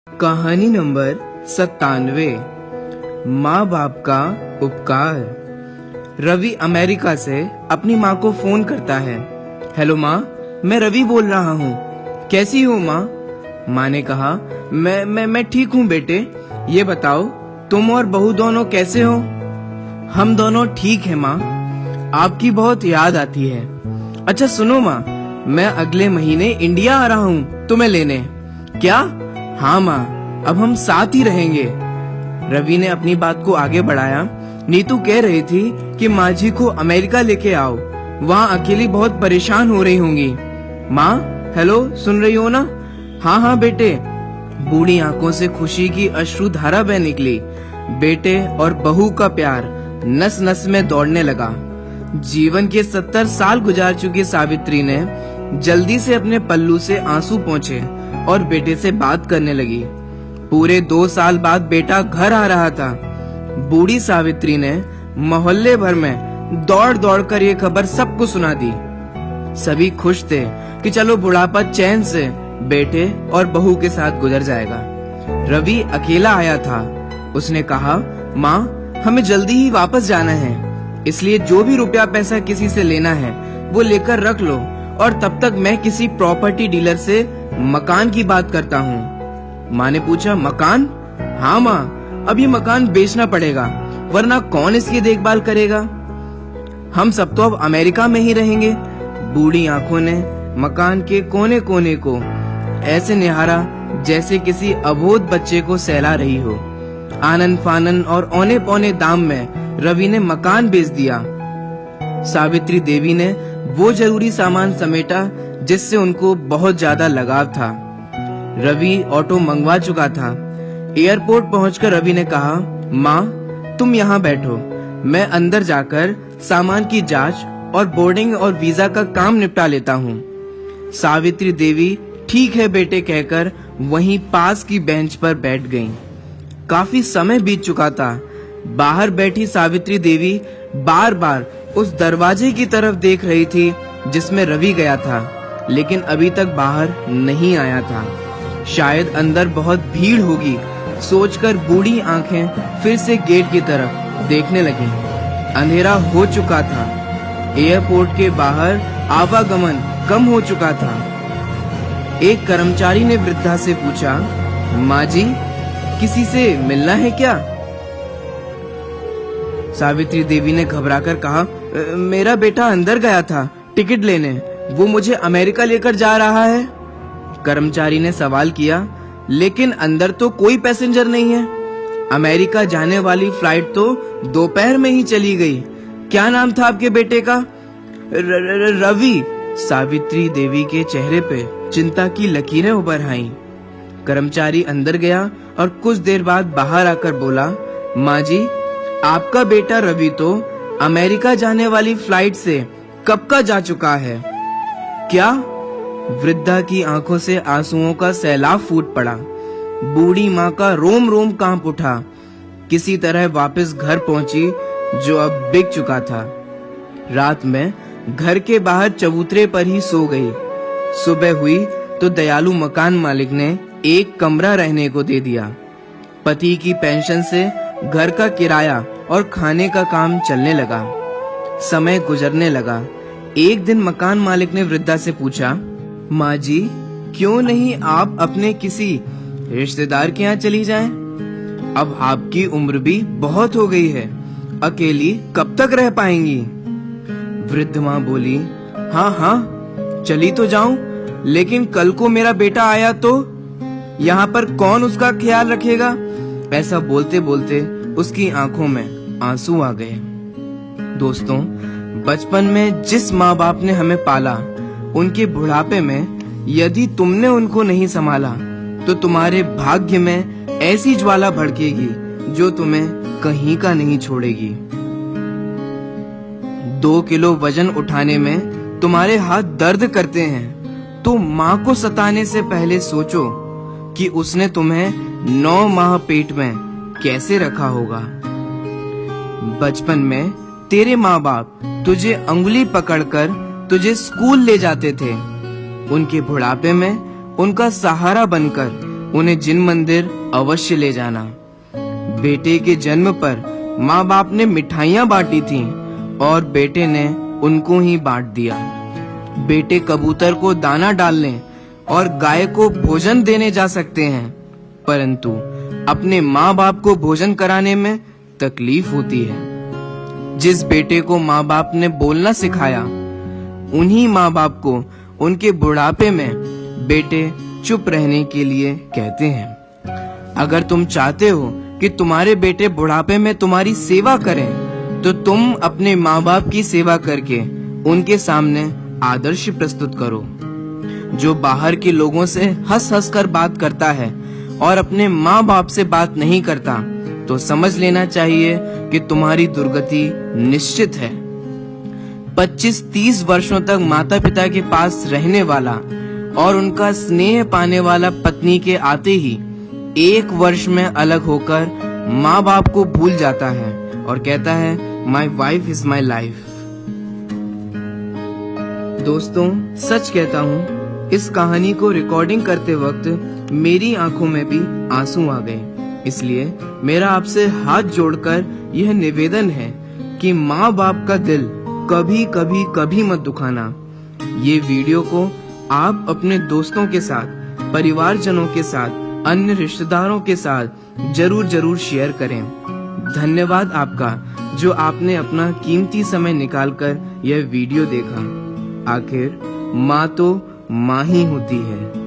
कहानी नंबर 97। माँ बाप का उपकार। रवि अमेरिका से अपनी माँ को फोन करता है। हेलो माँ, मैं रवि बोल रहा हूँ। कैसी हो माँ? माँ ने कहा, मैं ठीक हूँ बेटे। ये बताओ तुम और बहू दोनों कैसे हो? हम दोनों ठीक है माँ, आपकी बहुत याद आती है। अच्छा सुनो माँ, मैं अगले महीने इंडिया आ रहा हूँ तुम्हें लेने। क्या? हाँ माँ, अब हम साथ ही रहेंगे। रवि ने अपनी बात को आगे बढ़ाया। नीतू कह रही थी कि माँ जी को अमेरिका लेके आओ, वहाँ अकेली बहुत परेशान हो रही होंगी। माँ हेलो, सुन रही हो ना? हाँ बेटे। बूढ़ी आंखों से खुशी की अश्रुधारा बह निकली। बेटे और बहू का प्यार नस नस में दौड़ने लगा। जीवन के 70 साल गुजार चुकी सावित्री ने जल्दी से अपने पल्लू से आंसू पोंछे और बेटे से बात करने लगी। पूरे 2 साल बाद बेटा घर आ रहा था। बूढ़ी सावित्री ने मोहल्ले भर में दौड़ दौड़ कर ये खबर सबको सुना दी। सभी खुश थे कि चलो बुढ़ापा चैन से बेटे और बहू के साथ गुजर जाएगा। रवि अकेला आया था। उसने कहा, माँ हमें जल्दी ही वापस जाना है, इसलिए जो भी रुपया पैसा किसी से लेना है वो लेकर रख लो, और तब तक मैं किसी प्रॉपर्टी डीलर से मकान की बात करता हूँ। माँ ने पूछा, मकान? हाँ माँ, अब ये मकान बेचना पड़ेगा, वरना कौन इसकी देखभाल करेगा? हम सब तो अब अमेरिका में ही रहेंगे। बूढ़ी आंखों ने मकान के कोने कोने को ऐसे निहारा जैसे किसी अबोध बच्चे को सहला रही हो। आनन फानन और औने पौने दाम में रवि ने मकान बेच दिया। सावित्री देवी ने वो जरूरी सामान समेटा जिससे उनको बहुत ज्यादा लगाव था। रवि ऑटो मंगवा चुका था। एयरपोर्ट पहुंचकर रवि ने कहा, माँ तुम यहाँ बैठो, मैं अंदर जाकर सामान की जांच और बोर्डिंग और वीजा का काम निपटा लेता हूँ। सावित्री देवी ठीक है बेटे कहकर वहीं पास की बेंच पर बैठ गईं। काफी समय बीत चुका था। बाहर बैठी सावित्री देवी बार बार उस दरवाजे की तरफ देख रही थी जिसमें रवि गया था, लेकिन अभी तक बाहर नहीं आया था। शायद अंदर बहुत भीड़ होगी सोचकर बूढ़ी आंखें फिर से गेट की तरफ देखने लगी। अंधेरा हो चुका था। एयरपोर्ट के बाहर आवागमन कम हो चुका था। एक कर्मचारी ने वृद्धा से पूछा, माँ जी किसी से मिलना है क्या? सावित्री देवी ने घबराकर कहा, मेरा बेटा अंदर गया था टिकट लेने, वो मुझे अमेरिका लेकर जा रहा है। कर्मचारी ने सवाल किया, लेकिन अंदर तो कोई पैसेंजर नहीं है। अमेरिका जाने वाली फ्लाइट तो दोपहर में ही चली गई। क्या नाम था आपके बेटे का? रवि। सावित्री देवी के चेहरे पे चिंता की लकीरें उभर आईं। कर्मचारी अंदर गया और कुछ देर बाद बाहर आकर बोला, माँ जी आपका बेटा रवि तो अमेरिका जाने वाली फ्लाइट से कब का जा चुका है। क्या? वृद्धा की आंखों से आंसुओं का सैलाब फूट पड़ा। बूढ़ी माँ का रोम रोम कांप उठा। किसी तरह वापस घर पहुंची जो अब बिक चुका था। रात में घर के बाहर चबूतरे पर ही सो गई। सुबह हुई तो दयालु मकान मालिक ने एक कमरा रहने को दे दिया। पति की पेंशन से घर का किराया और खाने का काम चलने लगा। समय गुजरने लगा। एक दिन मकान मालिक ने वृद्धा से पूछा, माँ जी क्यों नहीं आप अपने किसी रिश्तेदार के यहाँ चली जाएं? अब आपकी उम्र भी बहुत हो गई है, अकेली कब तक रह पाएंगी? वृद्ध माँ बोली, हाँ चली तो जाऊं, लेकिन कल को मेरा बेटा आया तो यहाँ पर कौन उसका ख्याल रखेगा? ऐसा बोलते बोलते उसकी आंखों में आंसू आ गए। दोस्तों, बचपन में जिस माँ बाप ने हमें पाला, उनके बुढ़ापे में यदि तुमने उनको नहीं संभाला तो तुम्हारे भाग्य में ऐसी ज्वाला भड़केगी जो तुम्हें कहीं का नहीं छोड़ेगी। 2 किलो वजन उठाने में तुम्हारे हाथ दर्द करते हैं तो माँ को सताने से पहले सोचो कि उसने तुम्हें 9 माह पेट में कैसे रखा होगा। बचपन में तेरे माँ बाप तुझे अंगुली पकड़कर तुझे स्कूल ले जाते थे। उनके बुढ़ापे में उनका सहारा बनकर उन्हें जिन मंदिर अवश्य ले जाना। बेटे के जन्म पर माँ बाप ने मिठाइयाँ बांटी थीं और बेटे ने उनको ही बांट दिया। बेटे कबूतर को दाना डालने और गाय को भोजन देने जा सकते हैं, परंतु अपने माँ बाप को भोजन कराने में तकलीफ होती है। जिस बेटे को माँ बाप ने बोलना सिखाया, उन्हीं माँ बाप को उनके बुढ़ापे में बेटे चुप रहने के लिए कहते हैं। अगर तुम चाहते हो कि तुम्हारे बेटे बुढ़ापे में तुम्हारी सेवा करें, तो तुम अपने माँ बाप की सेवा करके उनके सामने आदर्श प्रस्तुत करो। जो बाहर के लोगों से हंस हंस कर बात करता है और अपने माँ बाप से बात नहीं करता, तो समझ लेना चाहिए कि तुम्हारी दुर्गति निश्चित है। 25-30 वर्षों तक माता पिता के पास रहने वाला और उनका स्नेह पाने वाला पत्नी के आते ही 1 वर्ष में अलग होकर माँ बाप को भूल जाता है और कहता है, my wife is my life. दोस्तों, सच कहता हूँ, इस कहानी को रिकॉर्डिंग करते वक्त मेरी आंखों में भी आंसू आ गए। इसलिए मेरा आपसे हाथ जोड़कर यह निवेदन है कि माँ बाप का दिल कभी कभी कभी मत दुखाना। ये वीडियो को आप अपने दोस्तों के साथ, परिवारजनों के साथ, अन्य रिश्तेदारों के साथ जरूर शेयर करें। धन्यवाद आपका, जो आपने अपना कीमती समय निकालकर यह वीडियो देखा। आखिर माँ तो माँ ही होती है।